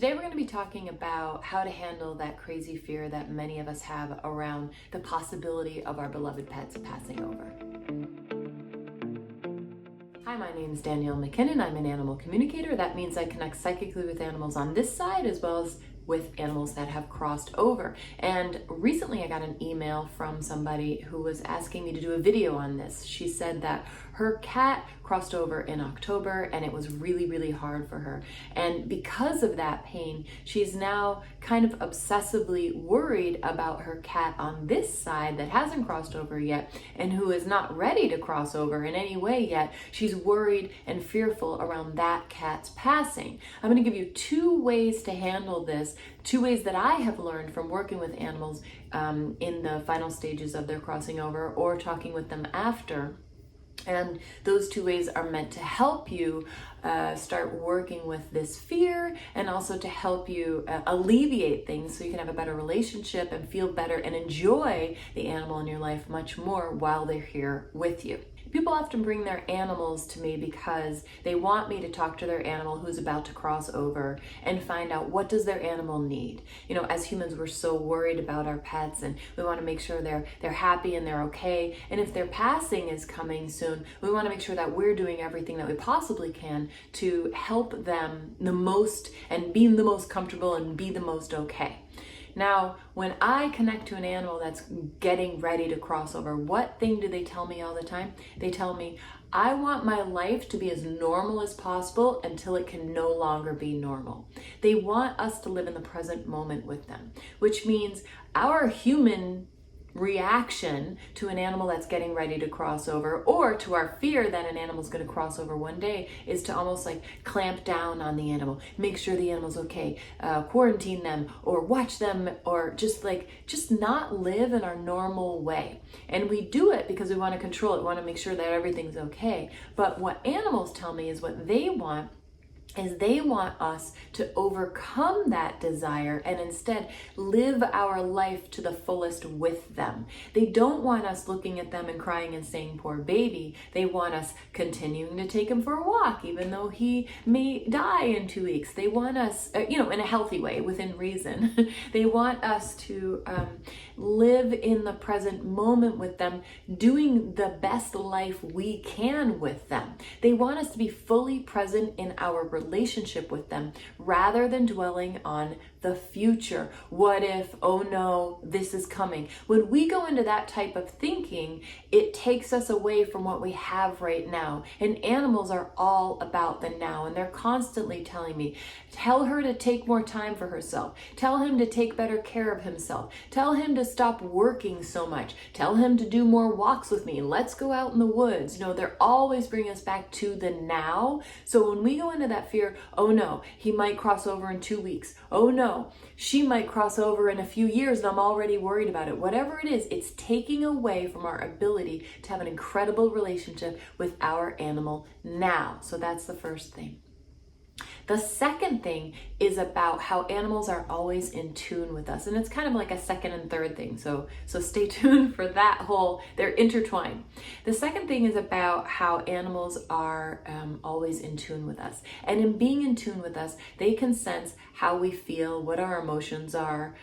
Today we're going to be talking about how to handle that crazy fear that many of us have around the possibility of our beloved pets passing over. Hi, my name is Danielle MacKinnon. I'm an animal communicator. That means I connect psychically with animals on this side as well as with animals that have crossed over. And recently I got an email from somebody who was asking me to do a video on this. She said that her cat crossed over in October and it was really, really hard for her. And because of that pain, she's now kind of obsessively worried about her cat on this side that hasn't crossed over yet and who is not ready to cross over in any way yet. She's worried and fearful around that cat's passing. I'm going to give you two ways to handle this, two ways that I have learned from working with animals in the final stages of their crossing over or talking with them after. And those two ways are meant to help you start working with this fear and also to help you alleviate things so you can have a better relationship and feel better and enjoy the animal in your life much more while they're here with you. People often bring their animals to me because they want me to talk to their animal who's about to cross over and find out what does their animal need. You know, as humans, we're so worried about our pets and we want to make sure they're happy and they're okay. And if their passing is coming soon, we want to make sure that we're doing everything that we possibly can to help them the most and be the most comfortable and be the most okay. Now, when I connect to an animal that's getting ready to cross over, what thing do they tell me all the time? They tell me, I want my life to be as normal as possible until it can no longer be normal. They want us to live in the present moment with them, which means our human reaction to an animal that's getting ready to cross over or to our fear that an animal's going to cross over one day is to almost like clamp down on the animal, make sure the animal's okay, quarantine them or watch them or just not live in our normal way. And we do it because we want to control it, we want to make sure that everything's okay. But what animals tell me is what they want is they want us to overcome that desire and instead live our life to the fullest with them. They don't want us looking at them and crying and saying, poor baby. They want us continuing to take him for a walk, even though he may die in 2 weeks. They want us, in a healthy way, within reason. They want us to live in the present moment with them, doing the best life we can with them. They want us to be fully present in our relationship with them rather than dwelling on the future. What if, oh no, this is coming. When we go into that type of thinking, it takes us away from what we have right now. And animals are all about the now. And they're constantly telling me, tell her to take more time for herself. Tell him to take better care of himself. Tell him to stop working so much. Tell him to do more walks with me. Let's go out in the woods. They're always bringing us back to the now. So when we go into that fear, oh no, he might cross over in 2 weeks. Oh no, she might cross over in a few years and I'm already worried about it. Whatever it is, it's taking away from our ability to have an incredible relationship with our animal now. So that's the first thing. The second thing is about how animals are always in tune with us. And it's kind of like a second and third thing. So stay tuned for that they're intertwined. The second thing is about how animals are always in tune with us. And in being in tune with us, they can sense how we feel, what our emotions are.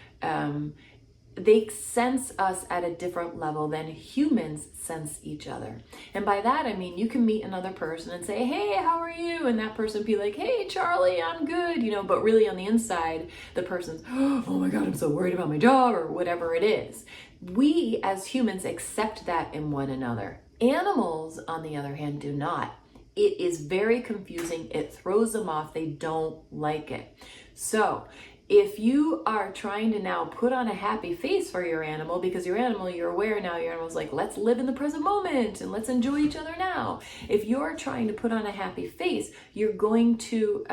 They sense us at a different level than humans sense each other. And by that, I mean, you can meet another person and say, hey, how are you? And that person be like, hey, Charlie, I'm good, but really on the inside, the person's, oh my God, I'm so worried about my job or whatever it is. We as humans accept that in one another. Animals, on the other hand, do not. It is very confusing. It throws them off. They don't like it. So if you are trying to now put on a happy face for your animal because your animal, you're aware now, your animal's like, let's live in the present moment and let's enjoy each other now. If you're trying to put on a happy face, you're going to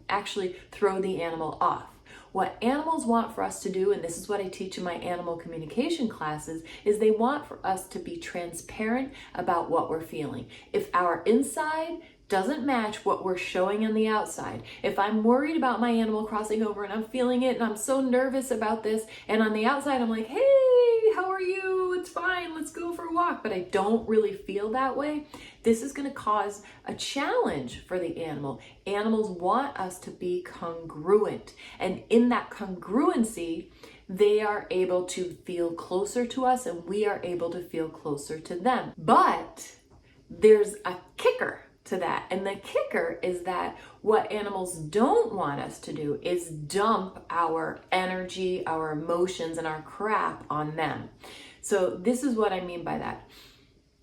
actually throw the animal off. What animals want for us to do, and this is what I teach in my animal communication classes, is they want for us to be transparent about what we're feeling. If our inside doesn't match what we're showing on the outside. If I'm worried about my animal crossing over and I'm feeling it and I'm so nervous about this, and on the outside I'm like, hey, how are you? It's fine, let's go for a walk. But I don't really feel that way. This is going to cause a challenge for the animal. Animals want us to be congruent. And in that congruency, they are able to feel closer to us and we are able to feel closer to them. But there's a kicker to that. And the kicker is that what animals don't want us to do is dump our energy, our emotions, and our crap on them. So this is what I mean by that.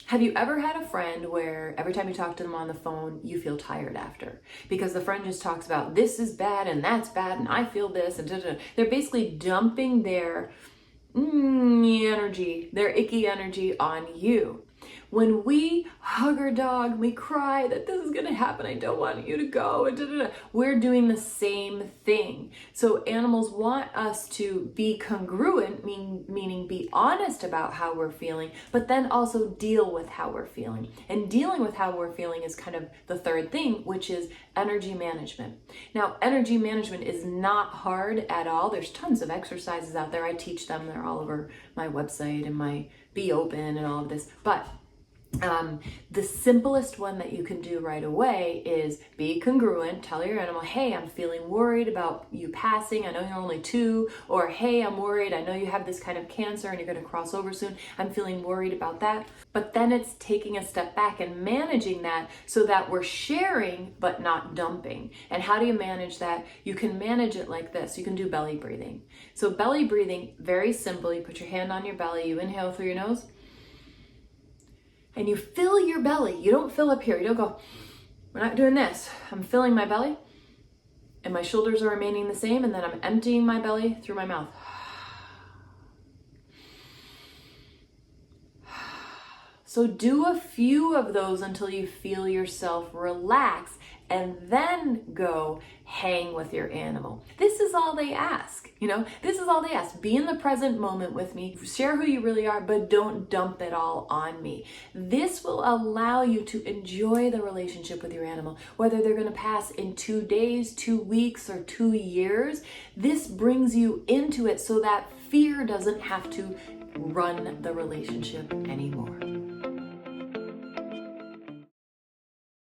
Have you ever had a friend where every time you talk to them on the phone, you feel tired after? Because the friend just talks about this is bad and that's bad and I feel this and da-da-da. They're basically dumping their energy, their icky energy on you. When we hug our dog, we cry that this is going to happen, I don't want you to go, and da-da-da. We're doing the same thing. So animals want us to be congruent, meaning be honest about how we're feeling, but then also deal with how we're feeling. And dealing with how we're feeling is kind of the third thing, which is energy management. Now, energy management is not hard at all. There's tons of exercises out there. I teach them. They're all over my website and my Be Open and all of this. But the simplest one that you can do right away is be congruent. Tell your animal, hey, I'm feeling worried about you passing. I know you're only 2. Or, hey, I'm worried. I know you have this kind of cancer and you're going to cross over soon. I'm feeling worried about that. But then it's taking a step back and managing that so that we're sharing but not dumping. And how do you manage that? You can manage it like this. You can do belly breathing. So belly breathing, very simply, put your hand on your belly. You inhale through your nose. And you fill your belly. You don't fill up here. You don't go, we're not doing this. I'm filling my belly and my shoulders are remaining the same. And then I'm emptying my belly through my mouth. So do a few of those until you feel yourself relax and then go hang with your animal. This is all they ask, this is all they ask. Be in the present moment with me, share who you really are, but don't dump it all on me. This will allow you to enjoy the relationship with your animal, whether they're going to pass in 2 days, 2 weeks, or 2 years. This brings you into it so that fear doesn't have to run the relationship anymore.